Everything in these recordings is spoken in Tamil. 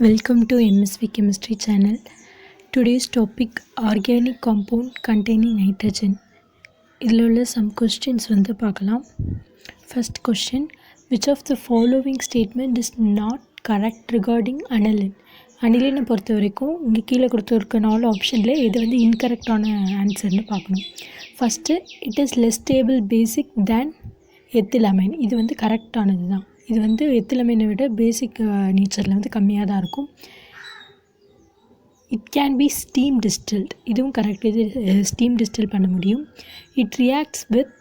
Welcome to MSV Chemistry channel. Today's topic organic compound containing nitrogen. இதில் உள்ள some questions வந்து பார்க்கலாம். First question, which of the following statement is not correct regarding aniline? அனிலினை பொறுத்த வரைக்கும் இங்கே கீழே கொடுத்துருக்க 4 ஆப்ஷனில் இது வந்து இன்கரெக்டான ஆன்சர்னு பார்க்கணும். First, it is less stable basic than ethylamine. இது வந்து கரெக்டானது தான். இது வந்து எத்திலமைனை விட பேசிக் நேச்சரில் வந்து கம்மியாக தான் இருக்கும். It can be steam distilled. இதுவும் கரெக்ட். இது ஸ்டீம் டிஸ்டில் பண்ண முடியும். It reacts with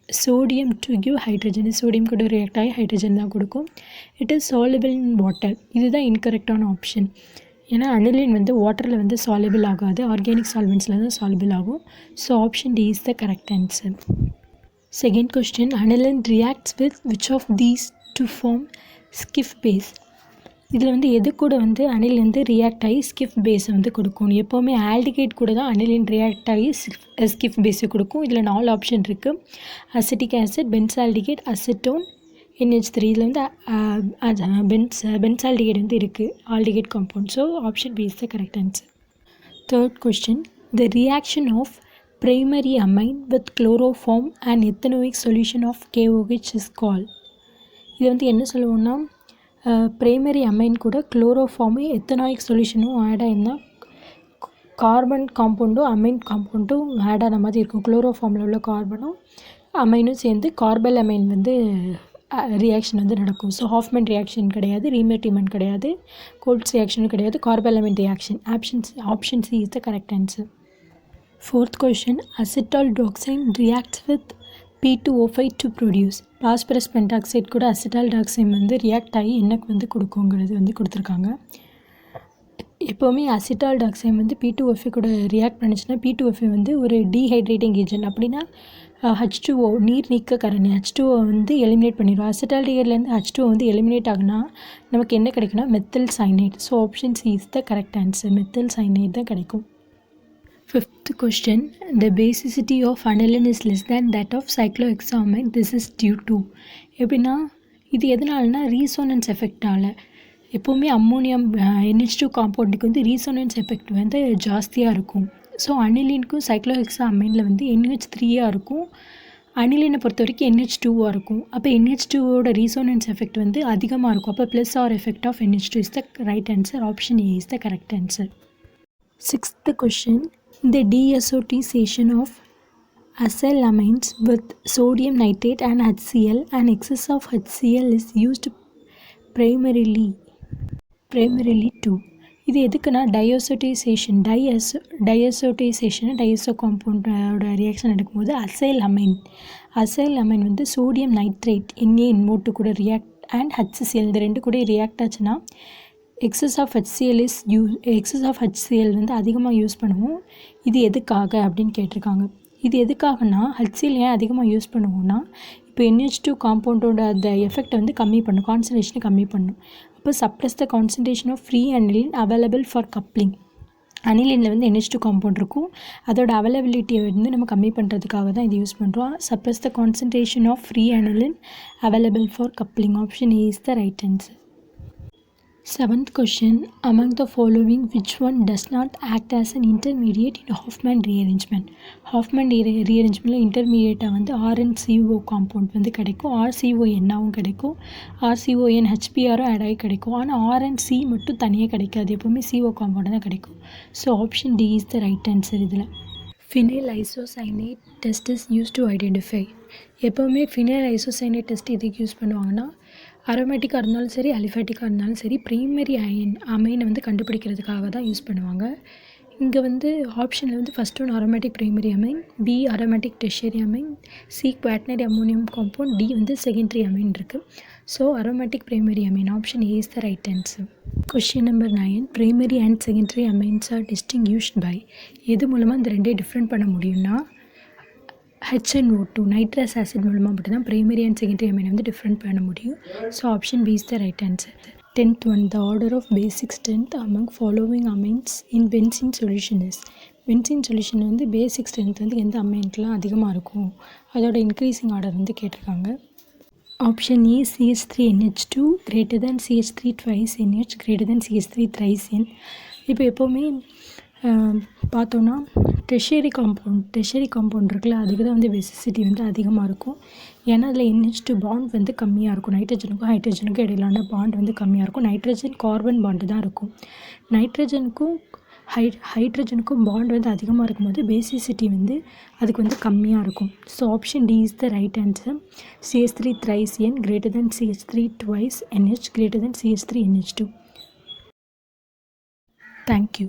sodium to give hydrogen. Sodium கூட ரியாக்ட் ஆகி ஹைட்ரஜன் தான் கொடுக்கும். It is soluble in water. இதுதான் இன்கரெக்டான ஆப்ஷன். ஏன்னா அனிலின் வந்து வாட்டரில் வந்து சாலிபிள் ஆகாது, ஆர்கானிக் சால்வெண்ட்ஸில் தான் சாலிபிள் ஆகும். So option D is the correct answer. Second question, aniline reacts with which of these to form Schiff base? இதில் வந்து எது கூட வந்து அனில் வந்து ரியாக்ட் ஆகி ஸ்கிஃப் பேஸை வந்து கொடுக்கும். எப்போவுமே ஆல்டிகேட் கூட தான் அனிலின் ரியாக்ட் ஆகி ஸ்கிஃப் பேஸை கொடுக்கும். இதில் 4 ஆப்ஷன் இருக்குது. Acetic acid, benzaldehyde, acetone, NH3. இதில் வந்து பென்சால்டிகேட் வந்து இருக்குது, aldehyde compound. So option B is the correct answer. Third question, the reaction of primary amine with chloroform and ethanoic solution of KOH is called. இது வந்து என்ன சொல்லுவோம்னா, பிரைமரி அமைன் கூட குளோரோஃபார்மும் எத்தனாயிக் சொல்யூஷனும் ஆட் ஆகிருந்தால் கார்பன் காம்பவுண்டும் அமைன் காம்பவுண்டும் ஆட் ஆன மாதிரி இருக்கும். குளோரோஃபார்மில் உள்ள கார்பனும் அமைனும் சேர்ந்து கார்பல் அமைன் வந்து ரியாக்ஷன் வந்து நடக்கும். ஸோ ஹாஃப்மேன் ரியாக்ஷன் கிடையாது, ரீமெட்டிமெண்ட் கிடையாது, கோல்ட்ஸ் ரியாக்ஷனும் கிடையாது, carpal amine reaction. Option C is the correct answer. Fourth question, acetaldoxine reacts with P2O5 to produce. Phosphorus pentoxide கூட அசிட்டால்டாக்சைன் வந்து ரியாக்ட் ஆகி என்னக்கு வந்து கொடுக்குங்கிறது வந்து கொடுத்துருக்காங்க. எப்போவுமே அசிட்டால்டாக்சைன் வந்து P2O5 கூட ரியாக்ட் பண்ணிச்சுன்னா P2O5 வந்து ஒரு டீஹைட்ரேட்டிங் ஏஜென்ட். அப்படின்னா H2O நீர் நீக்க கரணி H2O வந்து எலிமினேட் பண்ணிடும். அசிட்டால்டிகேட்லேருந்து H2O வந்து எலிமினேட் ஆகுனா நமக்கு என்ன கிடைக்குன்னா methyl cyanide. So option C is the correct answer. Methyl cyanide தான் கிடைக்கும். Fifth question, the basicity of aniline is less than that of cyclohexamine. This is due to. எப்படின்னா இது எதனாலனா ரீசோனன்ஸ் எஃபெக்டால். எப்போவுமே அம்மோனியம் NH2 காம்பவுண்டுக்கு வந்து ரீசோனன்ஸ் எஃபெக்ட் வந்து ஜாஸ்தியாக இருக்கும். ஸோ அனிலினுக்கும் சைக்ளோஹெக்ஸாமைனில் வந்து NH3 இருக்கும். அனிலினை பொறுத்த வரைக்கும் NH2 இருக்கும். அப்போ NH2ஓட ரீசோனன்ஸ் எஃபெக்ட் வந்து அதிகமாக இருக்கும். அப்போ plus R effect of NH2 is the right answer. Option A is the correct answer. Sixth question, the deacetonization of acylamines with sodium nitrate and HCl and excess of HCl is used primarily to. இது எதுக்குன்னா டயோசோடைசேஷன். டயோசோ காம்பவுண்டோட ரியாக்ஷன் எடுக்கும்போது அசைலமைன் வந்து சோடியம் நைட்ரேட் NaNO2 கூட ரியாக்ட் அண்ட் HCl இந்த ரெண்டு கூட ரியாக்ட் ஆச்சுன்னா எக்ஸஸ் ஆஃப் HCl வந்து அதிகமாக யூஸ் பண்ணுவோம். இது எதுக்காக அப்படின்னு கேட்டிருக்காங்க. இது எதுக்காகனா HCl ஏன் அதிகமாக யூஸ் பண்ணுவோம்னா, இப்போ NH2 காம்பவுண்டோட அந்த எஃபெக்டை வந்து கம்மி பண்ணும், கான்சன்ட்ரேஷனை கம்மி பண்ணும். அப்போ suppress the concentration of free aniline available for coupling. அனிலினில் வந்து NH2 காம்பவுண்ட் இருக்கும், அதோட அவைலபிலிட்டியை வந்து நம்ம கம்மி பண்ணுறதுக்காக தான் இது யூஸ் பண்ணுறோம். Suppress the concentration of free aniline available for coupling. Option A is the right answer. Seventh question, among the following which one does not act as an intermediate in Hofmann rearrangement? Hofmann rearrangementல இன்டர்மீடியேட்டாக வந்து RnCO காம்பவுண்ட் வந்து கிடைக்கும், RCONஆவும் கிடைக்கும், RCON HBRவும் ஆட் ஆகி கிடைக்கும். ஆனால் RnC மட்டும் தனியாக கிடைக்காது, எப்போவுமே CO காம்பவுண்ட் தான் கிடைக்கும். So option D is the right answer. இதில் phenyl isocyanate test is use to identify. எப்போவுமே ஃபினைல் ஐசோசைனேட் டெஸ்ட் எதுக்கு யூஸ் பண்ணுவாங்கன்னா, அரோமேட்டிக்காக இருந்தாலும் சரி அலிஃபேட்டிக்காக இருந்தாலும் சரி பிரைமரி அமைனை வந்து கண்டுபிடிக்கிறதுக்காக தான் யூஸ் பண்ணுவாங்க. இங்கே வந்து ஆப்ஷனில் வந்து first one aromatic primary amine, B aromatic tertiary amine, C quaternary ammonium compound, D வந்து செகண்டரி அமைன் இருக்குது. So aromatic primary amine. Option A is the right answer. Question number 9, primary and secondary amines are distinguished by. எது மூலமாக இந்த ரெண்டே டிஃப்ரெண்ட் பண்ண முடியும்னா HNO2 நைட்ரஸ் ஆசிட் மூலமாக மட்டும் தான் பிரைமரி அண்ட் செகண்டரி அமைனை வந்து டிஃப்ரெண்ட் பண்ண முடியும். So option B is the right answer. 10th one, the order of basic strength among following amines in benzene solution is. Benzene solution வந்து பேசிக் ஸ்ட்ரென்த் வந்து எந்த அமைன்ட்லாம் அதிகமாக இருக்கும், அதோட இன்க்ரீஸிங் ஆர்டர் வந்து கேட்டிருக்காங்க. Option A CH3NH2 greater than CH3 twice NH greater than CH3 thrice N. இப்போ எப்போவுமே பார்த்தோன்னா டெர்ஷியரி காம்பவுண்ட் இருக்குல்ல, அதுக்கு தான் வந்து பேசிசிட்டி வந்து அதிகமாக இருக்கும். ஏன்னா அதில் NH2 பாண்ட் வந்து கம்மியாக இருக்கும். நைட்ரஜனுக்கும் ஹைட்ரஜனுக்கும் இடையிலான பாண்ட் வந்து கம்மியாக இருக்கும். நைட்ரஜன் கார்பன் பாண்டு தான் இருக்கும். நைட்ரஜனுக்கும் ஹைட்ரஜனுக்கும் பாண்ட் வந்து அதிகமாக இருக்கும்போது பேசிசிட்டி வந்து அதுக்கு வந்து கம்மியாக இருக்கும். So option D is the right answer. CH3 thrice N greater than CH3 twice NH greater than CH3NH2. Thank you.